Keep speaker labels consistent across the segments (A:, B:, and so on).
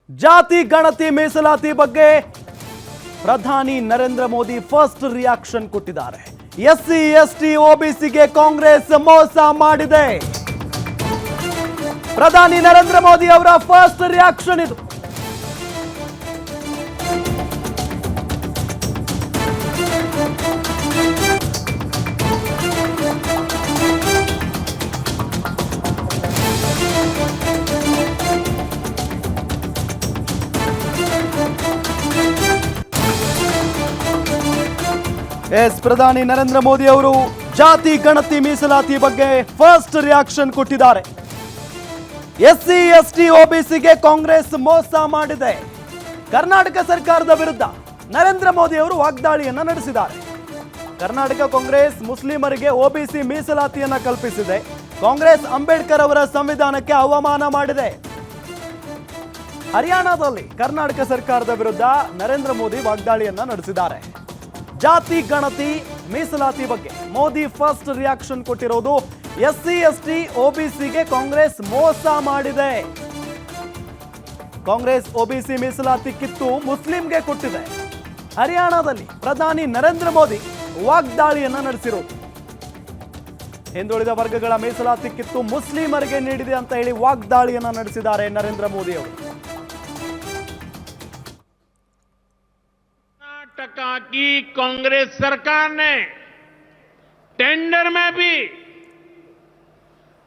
A: ಜಾತಿ ಗಣತಿ ಮೀಸಲಾತಿ ಬಗ್ಗೆ ಪ್ರಧಾನಿ ನರೇಂದ್ರ ಮೋದಿ ಫಸ್ಟ್ ರಿಯಾಕ್ಷನ್ ಕೊಟ್ಟಿದ್ದಾರೆ. ಎಸ್ಸಿ ಎಸ್ಟಿ ಒಬಿಸಿಗೆ ಕಾಂಗ್ರೆಸ್ ಮೋಸ ಮಾಡಿದೆ. ಪ್ರಧಾನಿ ನರೇಂದ್ರ ಮೋದಿ ಅವರ ಫಸ್ಟ್ ರಿಯಾಕ್ಷನ್ ಇದು. ಪ್ರಧಾನಿ ನರೇಂದ್ರ ಮೋದಿ ಅವರು ಜಾತಿ ಗಣತಿ ಮೀಸಲಾತಿ ಬಗ್ಗೆ ಫಸ್ಟ್ ರಿಯಾಕ್ಷನ್ ಕೊಟ್ಟಿದ್ದಾರೆ. ಎಸ್ಸಿ ಎಸ್ಟಿ ಒಬಿಸಿಗೆ ಕಾಂಗ್ರೆಸ್ ಮೋಸ ಮಾಡಿದೆ. ಕರ್ನಾಟಕ ಸರ್ಕಾರದ ವಿರುದ್ಧ ನರೇಂದ್ರ ಮೋದಿ ಅವರು ವಾಗ್ದಾಳಿಯನ್ನ ನಡೆಸಿದ್ದಾರೆ. ಕರ್ನಾಟಕ ಕಾಂಗ್ರೆಸ್ ಮುಸ್ಲಿಮರಿಗೆ ಒಬಿಸಿ ಮೀಸಲಾತಿಯನ್ನ ಕಲ್ಪಿಸಿದೆ. ಕಾಂಗ್ರೆಸ್ ಅಂಬೇಡ್ಕರ್ ಅವರ ಸಂವಿಧಾನಕ್ಕೆ ಅವಮಾನ ಮಾಡಿದೆ. ಹರಿಯಾಣದಲ್ಲಿ ಕರ್ನಾಟಕ ಸರ್ಕಾರದ ವಿರುದ್ಧ ನರೇಂದ್ರ ಮೋದಿ ವಾಗ್ದಾಳಿಯನ್ನ ನಡೆಸಿದ್ದಾರೆ. ಜಾತಿ ಗಣತಿ ಮೀಸಲಾತಿ ಬಗ್ಗೆ ಮೋದಿ ಫಸ್ಟ್ ರಿಯಾಕ್ಷನ್ ಕೊಟ್ಟಿರೋದು. ಎಸ್ಸಿ ಎಸ್ಟಿ ಒಬಿಸಿಗೆ ಕಾಂಗ್ರೆಸ್ ಮೋಸ ಮಾಡಿದೆ. ಕಾಂಗ್ರೆಸ್ ಒಬಿಸಿ ಮೀಸಲಾತಿ ಕಿತ್ತು ಮುಸ್ಲಿಂಗೆ ಕೊಟ್ಟಿದೆ. ಹರಿಯಾಣದಲ್ಲಿ ಪ್ರಧಾನಿ ನರೇಂದ್ರ ಮೋದಿ ವಾಗ್ದಾಳಿಯನ್ನ ನಡೆಸಿರೋದು. ಹಿಂದುಳಿದ ವರ್ಗಗಳ ಮೀಸಲಾತಿ ಕಿತ್ತು ಮುಸ್ಲಿಮರಿಗೆ ನೀಡಿದೆ ಅಂತ ಹೇಳಿ ವಾಗ್ದಾಳಿಯನ್ನ ನಡೆಸಿದ್ದಾರೆ ನರೇಂದ್ರ ಮೋದಿ ಅವರು.
B: कर्नाटका की कांग्रेस सरकार ने टेंडर में भी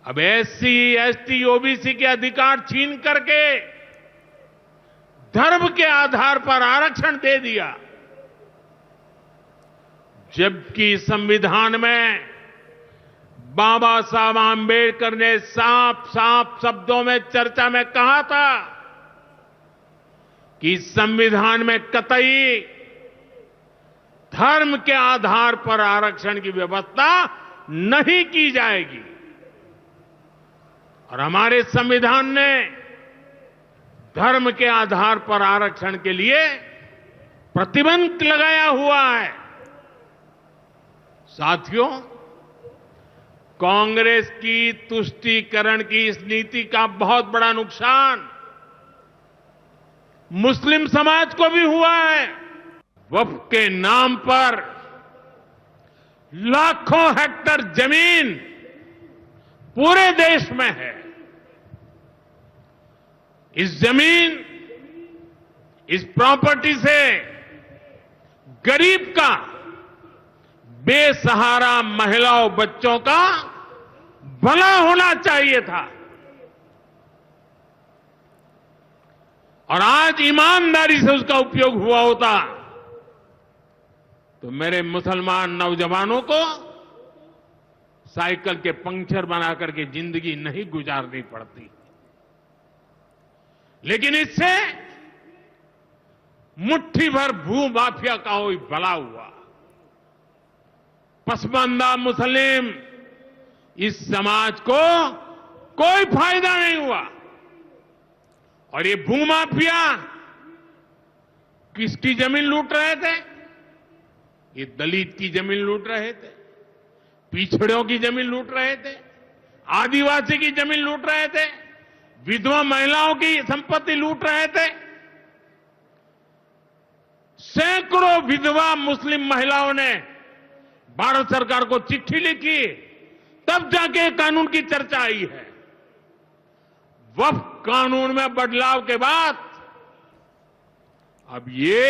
B: अब एससी एसटी ओबीसी के अधिकार छीन करके धर्म के आधार पर आरक्षण दे दिया, जबकि संविधान में बाबा साहब आंबेडकर ने साफ साफ शब्दों में चर्चा में कहा था कि संविधान में कतई धर्म के आधार पर आरक्षण की व्यवस्था नहीं की जाएगी। और हमारे संविधान ने धर्म के आधार पर आरक्षण के लिए प्रतिबंध लगाया हुआ है। साथियों, कांग्रेस की तुष्टीकरण की इस नीति का बहुत बड़ा नुकसान मुस्लिम समाज को भी हुआ है। वक्फ के नाम पर लाखों हेक्टर जमीन पूरे देश में है। इस जमीन, इस प्रॉपर्टी से गरीब का, बेसहारा महिलाओं बच्चों का भला होना चाहिए था। और आज ईमानदारी से उसका उपयोग हुआ होता तो मेरे मुसलमान नौजवानों को साइकिल के पंक्चर बनाकर के जिंदगी नहीं गुजारनी पड़ती। लेकिन इससे मुट्ठी भर भू माफिया का कोई भला हुआ। पसमानदा मुस्लिम इस समाज को कोई फायदा नहीं हुआ। और ये भूमाफिया किसकी जमीन लूट रहे थे? ये दलित की जमीन लूट रहे थे, पिछड़ों की जमीन लूट रहे थे, आदिवासी की जमीन लूट रहे थे, विधवा महिलाओं की संपत्ति लूट रहे थे। सैकड़ों विधवा मुस्लिम महिलाओं ने भारत सरकार को चिट्ठी लिखी, तब जाके कानून की चर्चा आई है। वक्फ कानून में बदलाव के बाद अब ये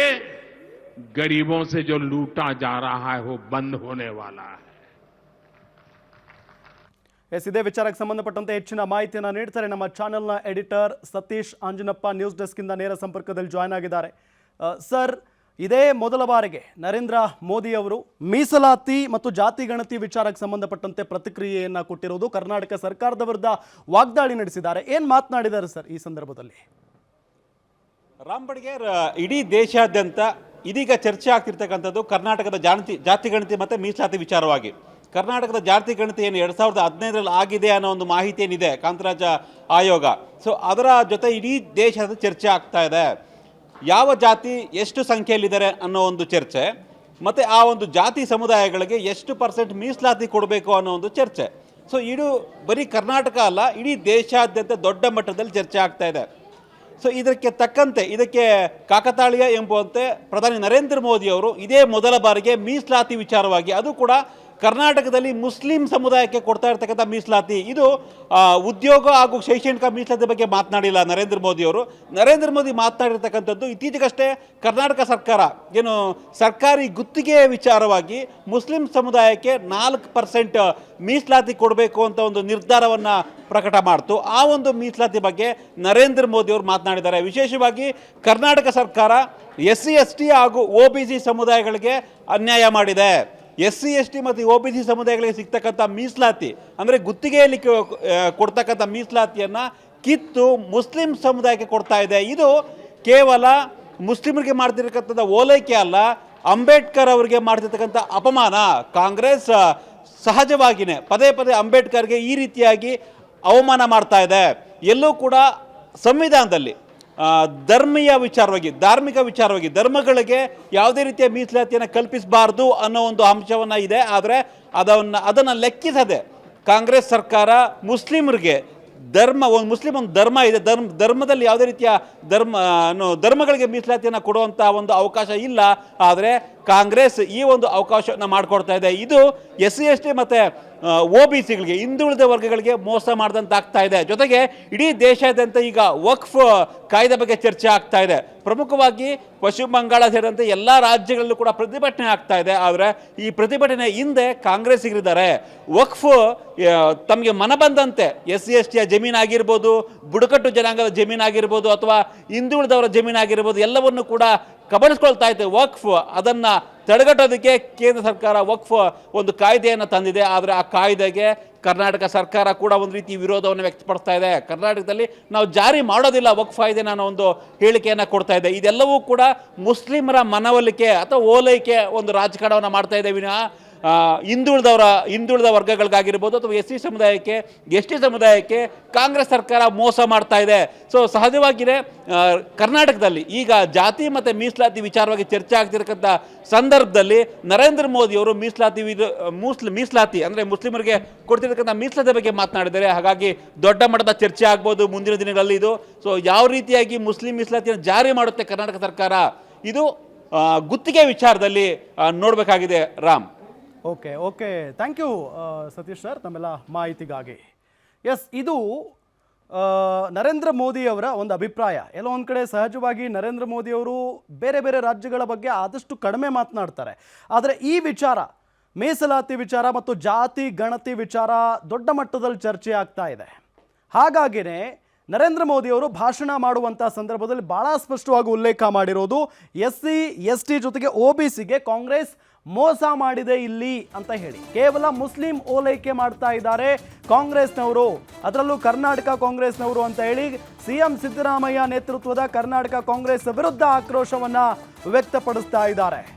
B: गरीबों से जो लूटा जा रहा है वो बंद होने वाला है।
A: ಇದೇ ವಿಚಾರಕ್ಕೆ ಸಂಬಂಧಪಟ್ಟಂತೆ ಹೆಚ್ಚಿನ ಮಾಹಿತಿಯನ್ನು ನೀಡ್ತಾರೆ ನಮ್ಮ ಚಾನೆಲ್ನ editor Satish Anjanappa. News desk ಇಂದ ನೇರ ಸಂಪರ್ಕದಲ್ಲಿ ಜಾಯ್ನ್ ಆಗಿದ್ದಾರೆ. ಸರ್, ಇದೇ ಮೊದಲ ಬಾರಿಗೆ ನರೇಂದ್ರ ಮೋದಿ ಅವರು ಮೀಸಲಾತಿ ಮತ್ತು ಜಾತಿ ಗಣತಿ ವಿಚಾರಕ್ಕೆ ಸಂಬಂಧಪಟ್ಟಂತೆ ಪ್ರತಿಕ್ರಿಯೆಯನ್ನ ಕೊಟ್ಟಿರುವುದು. ಕರ್ನಾಟಕ ಸರ್ಕಾರದ ವಿರುದ್ಧ ವಾಗ್ದಾಳಿ ನಡೆಸಿದ್ದಾರೆ. ಏನು ಮಾತನಾಡಿದ್ದಾರೆ ಸರ್ ಈ ಸಂದರ್ಭದಲ್ಲಿ?
C: ರಾಮ್ ಬಡ್ಗೇರ್, ಇಡೀ ದೇಶಾದ್ಯಂತ ಇದೀಗ ಚರ್ಚೆ ಆಗ್ತಿರ್ತಕ್ಕಂಥದ್ದು ಕರ್ನಾಟಕದ ಜಾತಿ ಗಣತಿ ಮತ್ತು ಮೀಸಲಾತಿ ವಿಚಾರವಾಗಿ. ಕರ್ನಾಟಕದ ಜಾತಿ ಗಣತಿ ಏನು 2015ರಲ್ಲಿ ಆಗಿದೆ ಅನ್ನೋ ಒಂದು ಮಾಹಿತಿ ಏನಿದೆ ಕಾಂತರಾಜ ಆಯೋಗ, ಸೊ ಅದರ ಜೊತೆ ಇಡೀ ದೇಶದ ಚರ್ಚೆ ಆಗ್ತಾ ಇದೆ. ಯಾವ ಜಾತಿ ಎಷ್ಟು ಸಂಖ್ಯೆಯಲ್ಲಿದ್ದಾರೆ ಅನ್ನೋ ಒಂದು ಚರ್ಚೆ, ಮತ್ತು ಆ ಒಂದು ಜಾತಿ ಸಮುದಾಯಗಳಿಗೆ ಎಷ್ಟು % ಮೀಸಲಾತಿ ಕೊಡಬೇಕು ಅನ್ನೋ ಒಂದು ಚರ್ಚೆ. ಸೊ ಇದು ಬರೀ ಕರ್ನಾಟಕ ಅಲ್ಲ, ಇಡೀ ದೇಶಾದ್ಯಂತ ದೊಡ್ಡ ಮಟ್ಟದಲ್ಲಿ ಚರ್ಚೆ ಆಗ್ತಾ ಇದೆ. ಸೊ ಇದಕ್ಕೆ ತಕ್ಕಂತೆ, ಇದಕ್ಕೆ ಕಾಕತಾಳೀಯ ಎಂಬುವಂತೆ ಪ್ರಧಾನಿ ನರೇಂದ್ರ ಮೋದಿ ಅವರು ಇದೇ ಮೊದಲ ಬಾರಿಗೆ ಮೀಸಲಾತಿ ವಿಚಾರವಾಗಿ, ಅದು ಕೂಡ ಕರ್ನಾಟಕದಲ್ಲಿ ಮುಸ್ಲಿಂ ಸಮುದಾಯಕ್ಕೆ ಕೊಡ್ತಾ ಇರ್ತಕ್ಕಂಥ ಮೀಸಲಾತಿ, ಇದು ಉದ್ಯೋಗ ಹಾಗೂ ಶೈಕ್ಷಣಿಕ ಮೀಸಲಾತಿ ಬಗ್ಗೆ ಮಾತನಾಡಿಲ್ಲ ನರೇಂದ್ರ ಮೋದಿ ಅವರು. ನರೇಂದ್ರ ಮೋದಿ ಮಾತನಾಡಿರ್ತಕ್ಕಂಥದ್ದು ಇತ್ತೀಚೆಗಷ್ಟೇ ಕರ್ನಾಟಕ ಸರ್ಕಾರ ಏನು ಸರ್ಕಾರಿ ಗುತ್ತಿಗೆ ವಿಚಾರವಾಗಿ ಮುಸ್ಲಿಂ ಸಮುದಾಯಕ್ಕೆ 4% ಮೀಸಲಾತಿ ಕೊಡಬೇಕು ಅಂತ ಒಂದು ನಿರ್ಧಾರವನ್ನು ಪ್ರಕಟ ಮಾಡ್ತು. ಆ ಒಂದು ಮೀಸಲಾತಿ ಬಗ್ಗೆ ನರೇಂದ್ರ ಮೋದಿ ಅವರು ಮಾತನಾಡಿದ್ದಾರೆ. ವಿಶೇಷವಾಗಿ ಕರ್ನಾಟಕ ಸರ್ಕಾರ SC/ST ಹಾಗೂ OBC ಸಮುದಾಯಗಳಿಗೆ ಅನ್ಯಾಯ ಮಾಡಿದೆ. SC/ST ಮತ್ತು OBC ಸಮುದಾಯಗಳಿಗೆ ಸಿಗ್ತಕ್ಕಂಥ ಮೀಸಲಾತಿ ಅಂದರೆ ಗುತ್ತಿಗೆಯಲ್ಲಿ ಕೊಡ್ತಕ್ಕಂಥ ಮೀಸಲಾತಿಯನ್ನು ಕಿತ್ತು ಮುಸ್ಲಿಂ ಸಮುದಾಯಕ್ಕೆ ಕೊಡ್ತಾ ಇದೆ. ಇದು ಕೇವಲ ಮುಸ್ಲಿಮರಿಗೆ ಮಾಡ್ತಿರ್ತಕ್ಕಂಥ ಓಲೈಕೆ ಅಲ್ಲ, ಅಂಬೇಡ್ಕರ್ ಅವರಿಗೆ ಮಾಡ್ತಿರ್ತಕ್ಕಂಥ ಅಪಮಾನ. ಕಾಂಗ್ರೆಸ್ ಸಹಜವಾಗಿಯೇ ಪದೇ ಪದೇ ಅಂಬೇಡ್ಕರ್ಗೆ ಈ ರೀತಿಯಾಗಿ ಅವಮಾನ ಮಾಡ್ತಾ ಇದೆ. ಎಲ್ಲೂ ಕೂಡ ಸಂವಿಧಾನದಲ್ಲಿ ಧರ್ಮೀಯ ವಿಚಾರವಾಗಿ, ಧಾರ್ಮಿಕ ವಿಚಾರವಾಗಿ ಧರ್ಮಗಳಿಗೆ ಯಾವುದೇ ರೀತಿಯ ಮೀಸಲಾತಿಯನ್ನು ಕಲ್ಪಿಸಬಾರ್ದು ಅನ್ನೋ ಒಂದು ಅಂಶವನ್ನು ಇದೆ. ಆದರೆ ಅದನ್ನು ಲೆಕ್ಕಿಸದೆ ಕಾಂಗ್ರೆಸ್ ಸರ್ಕಾರ ಮುಸ್ಲಿಮರಿಗೆ ಒಂದು ಧರ್ಮ ಇದೆ, ಧರ್ಮದಲ್ಲಿ ಯಾವುದೇ ರೀತಿಯ ಧರ್ಮಗಳಿಗೆ ಮೀಸಲಾತಿಯನ್ನು ಕೊಡುವಂಥ ಒಂದು ಅವಕಾಶ ಇಲ್ಲ. ಆದರೆ ಕಾಂಗ್ರೆಸ್ ಈ ಒಂದು ಅವಕಾಶವನ್ನು ಮಾಡಿಕೊಡ್ತಾ ಇದೆ. ಇದು SC/ST ಮತ್ತು OBCಗಳಿಗೆ, ಹಿಂದುಳಿದ ವರ್ಗಗಳಿಗೆ ಮೋಸ ಮಾಡಿದಂತಾಗ್ತಾ ಇದೆ. ಜೊತೆಗೆ ಇಡೀ ದೇಶಾದ್ಯಂತ ಈಗ ವಕ್ಫ್ ಕಾಯ್ದೆ ಬಗ್ಗೆ ಚರ್ಚೆ ಆಗ್ತಾ ಇದೆ. ಪ್ರಮುಖವಾಗಿ ಪಶ್ಚಿಮ ಬಂಗಾಳ ಸೇರಿದಂತೆ ಎಲ್ಲ ರಾಜ್ಯಗಳಲ್ಲೂ ಕೂಡ ಪ್ರತಿಭಟನೆ ಆಗ್ತಾ ಇದೆ. ಆದರೆ ಈ ಪ್ರತಿಭಟನೆ ಹಿಂದೆ ಕಾಂಗ್ರೆಸ್ಸಿಗರಿದ್ದಾರೆ. ವಕ್ಫ್ ತಮಗೆ ಮನಬಂದಂತೆ SC/STಯ ಜಮೀನಾಗಿರ್ಬೋದು, ಬುಡಕಟ್ಟು ಜನಾಂಗದ ಜಮೀನಾಗಿರ್ಬೋದು, ಅಥವಾ ಹಿಂದುಳಿದವರ ಜಮೀನಾಗಿರ್ಬೋದು, ಎಲ್ಲವನ್ನು ಕೂಡ ಕಬಳಿಸ್ಕೊಳ್ತಾ ಇತ್ತು ವಕ್ಫ್. ಅದನ್ನು ತಡೆಗಟ್ಟೋದಕ್ಕೆ ಕೇಂದ್ರ ಸರ್ಕಾರ ವಕ್ಫ್ ಒಂದು ಕಾಯ್ದೆಯನ್ನು ತಂದಿದೆ. ಆದರೆ ಆ ಕಾಯ್ದೆಗೆ ಕರ್ನಾಟಕ ಸರ್ಕಾರ ಕೂಡ ಒಂದು ರೀತಿ ವಿರೋಧವನ್ನು ವ್ಯಕ್ತಪಡಿಸ್ತಾ ಇದೆ. ಕರ್ನಾಟಕದಲ್ಲಿ ನಾವು ಜಾರಿ ಮಾಡೋದಿಲ್ಲ ವಕ್ಫ್ ಕಾಯ್ದೆ ಅನ್ನೋ ಒಂದು ಹೇಳಿಕೆಯನ್ನು ಕೊಡ್ತಾ ಇದೆ. ಇದೆಲ್ಲವೂ ಕೂಡ ಮುಸ್ಲಿಮರ ಮನವೊಲಿಕೆ ಅಥವಾ ಓಲೈಕೆ ಒಂದು ರಾಜಕಾರಣವನ್ನು ಮಾಡ್ತಾ ಇದೆ ವಿನಃ ಹಿಂದುಳಿದ ವರ್ಗಗಳಿಗಾಗಿರ್ಬೋದು ಅಥವಾ SC ಸಮುದಾಯಕ್ಕೆ, ST ಸಮುದಾಯಕ್ಕೆ ಕಾಂಗ್ರೆಸ್ ಸರ್ಕಾರ ಮೋಸ ಮಾಡ್ತಾ ಇದೆ. ಸೊ ಸಹಜವಾಗಿಯೇ ಕರ್ನಾಟಕದಲ್ಲಿ ಈಗ ಜಾತಿ ಮತ್ತು ಮೀಸಲಾತಿ ವಿಚಾರವಾಗಿ ಚರ್ಚೆ ಆಗ್ತಿರತಕ್ಕಂಥ ಸಂದರ್ಭದಲ್ಲಿ ನರೇಂದ್ರ ಮೋದಿ ಅವರು ಮೀಸಲಾತಿ ಅಂದರೆ ಮುಸ್ಲಿಮರಿಗೆ ಕೊಡ್ತಿರ್ತಕ್ಕಂಥ ಮೀಸಲಾತಿ ಬಗ್ಗೆ ಮಾತನಾಡಿದ್ದಾರೆ. ಹಾಗಾಗಿ ದೊಡ್ಡ ಮಟ್ಟದ ಚರ್ಚೆ ಆಗ್ಬೋದು ಮುಂದಿನ ದಿನಗಳಲ್ಲಿ ಇದು. ಸೊ ಯಾವ ರೀತಿಯಾಗಿ ಮುಸ್ಲಿಂ ಮೀಸಲಾತಿಯನ್ನು ಜಾರಿ ಮಾಡುತ್ತೆ ಕರ್ನಾಟಕ ಸರ್ಕಾರ, ಇದು ಗುತ್ತಿಗೆ ವಿಚಾರದಲ್ಲಿ ನೋಡಬೇಕಾಗಿದೆ. Ram.
A: Okay thank you Satish sir ತಮ್ಮೆಲ್ಲ ಮಾಹಿತಿಗಾಗಿ. ಎಸ್, ಇದು ನರೇಂದ್ರ ಮೋದಿ ಅವರ ಒಂದು ಅಭಿಪ್ರಾಯ. ಎಲ್ಲೋ ಒಂದು ಕಡೆ ಸಹಜವಾಗಿ ನರೇಂದ್ರ ಮೋದಿ ಅವರು ಬೇರೆ ಬೇರೆ ರಾಜ್ಯಗಳ ಬಗ್ಗೆ ಆದಷ್ಟು ಕಡಿಮೆ ಮಾತನಾಡ್ತಾರೆ. ಆದರೆ ಈ ವಿಚಾರ, ಮೀಸಲಾತಿ ವಿಚಾರ ಮತ್ತು ಜಾತಿ ಗಣತಿ ವಿಚಾರ ದೊಡ್ಡ ಮಟ್ಟದಲ್ಲಿ ಚರ್ಚೆ ಆಗ್ತಾ ಇದೆ. ಹಾಗಾಗಿನೇ ನರೇಂದ್ರ ಮೋದಿ ಅವರು ಭಾಷಣ ಮಾಡುವಂಥ ಸಂದರ್ಭದಲ್ಲಿ ಭಾಳ ಸ್ಪಷ್ಟವಾಗಿ ಉಲ್ಲೇಖ ಮಾಡಿರೋದು SC/ST ಜೊತೆಗೆ OBCಗೆ ಕಾಂಗ್ರೆಸ್ ಮೋಸ ಮಾಡಿದೆ ಇಲ್ಲಿ ಅಂತ ಹೇಳಿ. ಕೇವಲ ಮುಸ್ಲಿಂ ಓಲೈಕೆ ಮಾಡ್ತಾ ಇದ್ದಾರೆ ಕಾಂಗ್ರೆಸ್ನವರು, ಅದರಲ್ಲೂ ಕರ್ನಾಟಕ ಕಾಂಗ್ರೆಸ್ನವರು ಅಂತ ಹೇಳಿ CM ಸಿದ್ದರಾಮಯ್ಯ ನೇತೃತ್ವದ ಕರ್ನಾಟಕ ಕಾಂಗ್ರೆಸ್ ವಿರುದ್ಧ ಆಕ್ರೋಶವನ್ನ ವ್ಯಕ್ತಪಡಿಸ್ತಾ ಇದ್ದಾರೆ.